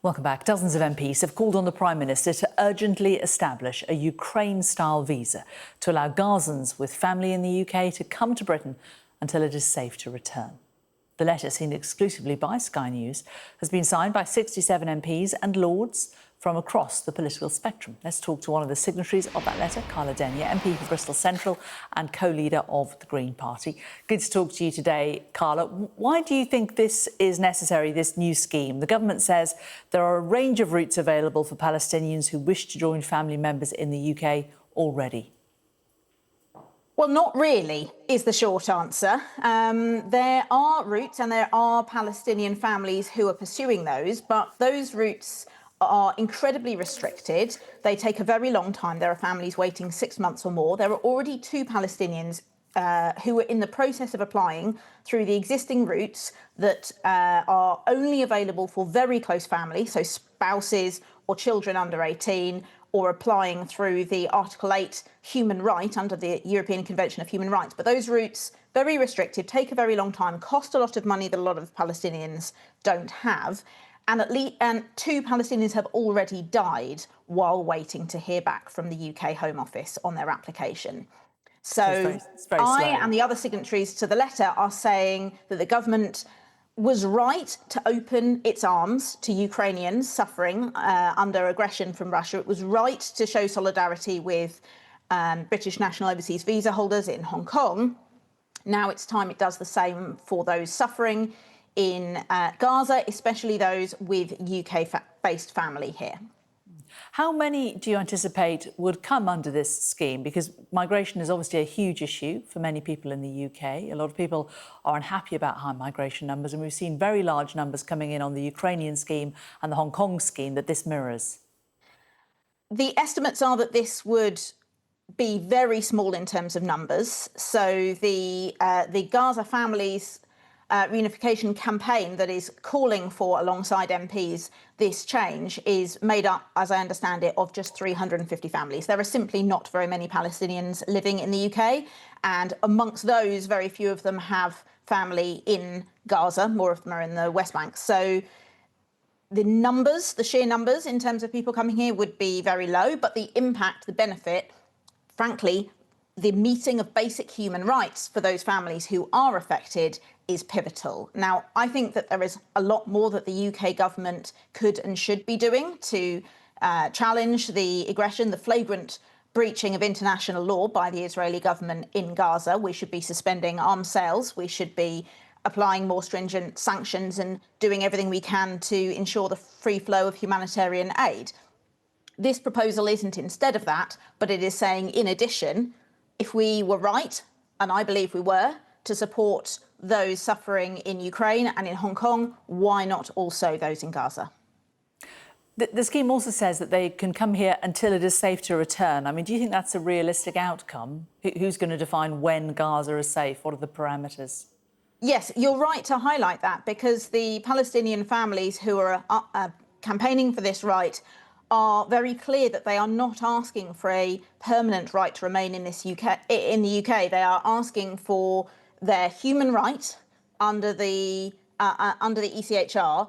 Welcome back. Dozens of MPs have called on the Prime Minister to urgently establish a Ukraine-style visa to allow Gazans with family in the UK to come to Britain until it is safe to return. The letter, seen exclusively by Sky News, has been signed by 67 MPs and Lords from across the political spectrum. Let's talk to one of the signatories of that letter, Carla Denyer MP for Bristol Central and co-leader of the Green Party. Good to talk to you today, Carla. Why do you think this is necessary, this new scheme? The government says there are a range of routes available for Palestinians who wish to join family members in the UK already. Well, not really, is the short answer. There are routes and there are Palestinian families who are pursuing those, but those routes are incredibly restricted. They take a very long time. There are families waiting 6 months or more. There are already 2 Palestinians who are in the process of applying through the existing routes that are only available for very close family, so spouses or children under 18, or applying through the Article 8 human right under the European Convention of Human Rights. But those routes, very restricted, take a very long time, cost a lot of money that a lot of Palestinians don't have. And 2 Palestinians have already died while waiting to hear back from the UK Home Office on their application. So it's very I slow. and the other signatories to the letter are saying that the government was right to open its arms to Ukrainians suffering under aggression from Russia. It was right to show solidarity with British national overseas visa holders in Hong Kong. Now it's time it does the same for those suffering in Gaza, especially those with UK-based family here. How many do you anticipate would come under this scheme? Because migration is obviously a huge issue for many people in the UK. A lot of people are unhappy about high migration numbers, and we've seen very large numbers coming in on the Ukrainian scheme and the Hong Kong scheme that this mirrors. The estimates are that this would be very small in terms of numbers. So the Gaza Families reunification campaign that is calling for, alongside MPs, this change is made up, as I understand it, of just 350 families. There are simply not very many Palestinians living in the UK, and amongst those, very few of them have family in Gaza. More of them are in the West Bank. So the numbers, the sheer numbers in terms of people coming here would be very low, but the impact, the benefit, frankly, the meeting of basic human rights for those families who are affected is pivotal. Now, I think that there is a lot more that the UK government could and should be doing to challenge the aggression, the flagrant breaching of international law by the Israeli government in Gaza. We should be suspending arms sales. We should be applying more stringent sanctions and doing everything we can to ensure the free flow of humanitarian aid. This proposal isn't instead of that, but it is saying, in addition, if we were right, and I believe we were, to support those suffering in Ukraine and in Hong Kong, why not also those in Gaza? The scheme also says that they can come here until it is safe to return. I mean, do you think that's a realistic outcome? Who's going to define when Gaza is safe? What are the parameters? Yes, you're right to highlight that, because the Palestinian families who are campaigning for this right are very clear that they are not asking for a permanent right to remain in the UK. They are asking for their human right under the ECHR,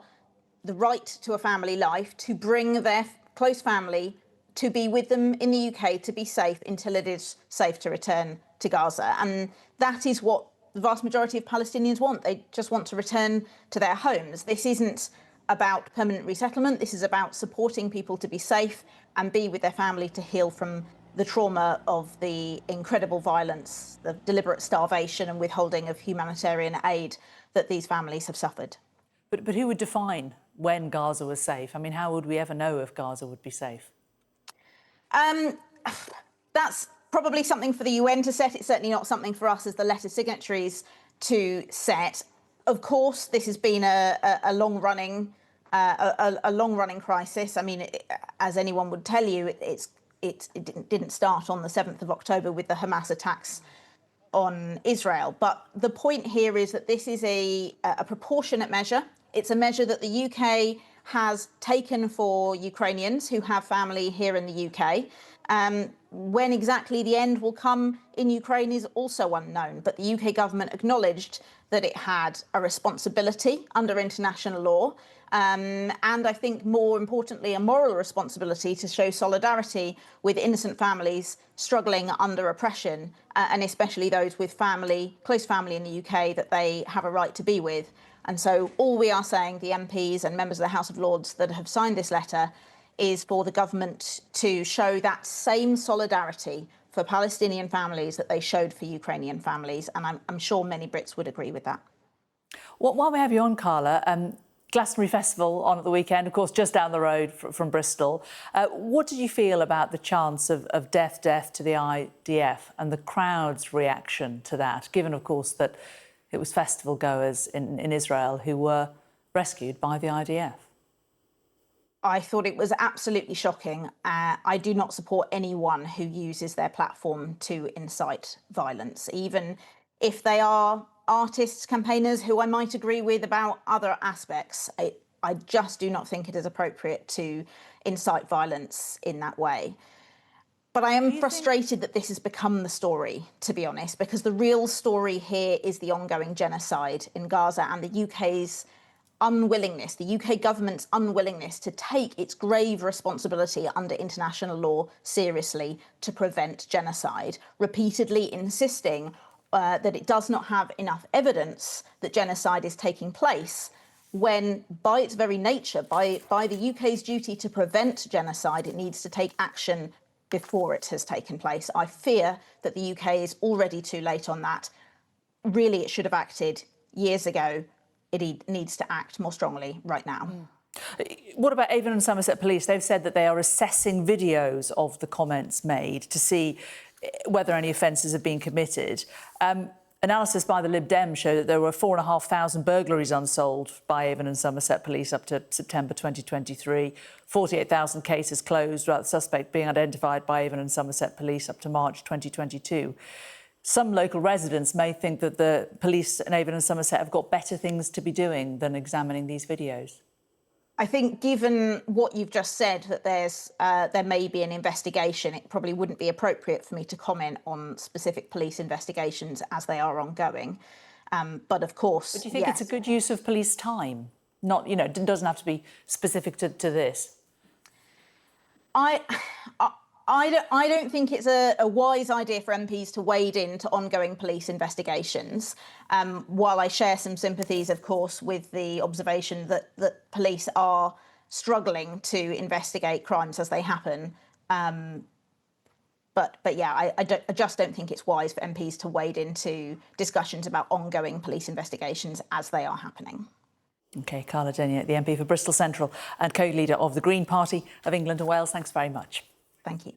the right to a family life, to bring their close family to be with them in the UK, to be safe until it is safe to return to Gaza. And that is what the vast majority of Palestinians want. They just want to return to their homes. This isn't about permanent resettlement. This is about supporting people to be safe and be with their family to heal from the trauma of the incredible violence, the deliberate starvation and withholding of humanitarian aid that these families have suffered. But who would define when Gaza was safe? I mean, how would we ever know if Gaza would be safe? That's probably something for the UN to set. It's certainly not something for us as the letter signatories to set. Of course, this has been a long-running crisis. I mean, as anyone would tell you, it didn't start on the 7th of October with the Hamas attacks on Israel. But the point here is that this is a proportionate measure. It's a measure that the UK has taken for Ukrainians who have family here in the UK. When exactly the end will come in Ukraine is also unknown, but the UK government acknowledged that it had a responsibility under international law, and I think more importantly, a moral responsibility to show solidarity with innocent families struggling under oppression, and especially those with close family in the UK that they have a right to be with. And so all we are saying, the MPs and members of the House of Lords that have signed this letter, is for the government to show that same solidarity for Palestinian families that they showed for Ukrainian families. And I'm sure many Brits would agree with that. Well, while we have you on, Carla, Glastonbury Festival on at the weekend, of course, just down the road from Bristol. What did you feel about the chants of death to the IDF and the crowd's reaction to that, given, of course, that it was festival goers in Israel who were rescued by the IDF? I thought it was absolutely shocking. I do not support anyone who uses their platform to incite violence, even if they are artists, campaigners who I might agree with about other aspects. I just do not think it is appropriate to incite violence in that way. But I am frustrated that this has become the story, to be honest, because the real story here is the ongoing genocide in Gaza and the UK's unwillingness, the UK government's unwillingness to take its grave responsibility under international law seriously to prevent genocide, repeatedly insisting that it does not have enough evidence that genocide is taking place, when by its very nature, by the UK's duty to prevent genocide, it needs to take action before it has taken place. I fear that the UK is already too late on that. Really, it should have acted years ago. It needs to act more strongly right now. What about Avon and Somerset Police? They've said that they are assessing videos of the comments made to see whether any offences have been committed. Analysis by the Lib Dems show that there were 4,500 burglaries unsolved by Avon and Somerset Police up to September 2023, 48,000 cases closed without the suspect being identified by Avon and Somerset Police up to March 2022. Some local residents may think that the police in Avon and Somerset have got better things to be doing than examining these videos. I think, given what you've just said, that there may be an investigation, it probably wouldn't be appropriate for me to comment on specific police investigations as they are ongoing. But of course, but do you think it's a good use of police time? Not, it doesn't have to be specific to this. I don't think it's a wise idea for MPs to wade into ongoing police investigations. While I share some sympathies, of course, with the observation that police are struggling to investigate crimes as they happen. But yeah, I just don't think it's wise for MPs to wade into discussions about ongoing police investigations as they are happening. OK, Carla Denyer, the MP for Bristol Central and co-leader of the Green Party of England and Wales. Thanks very much. Thank you.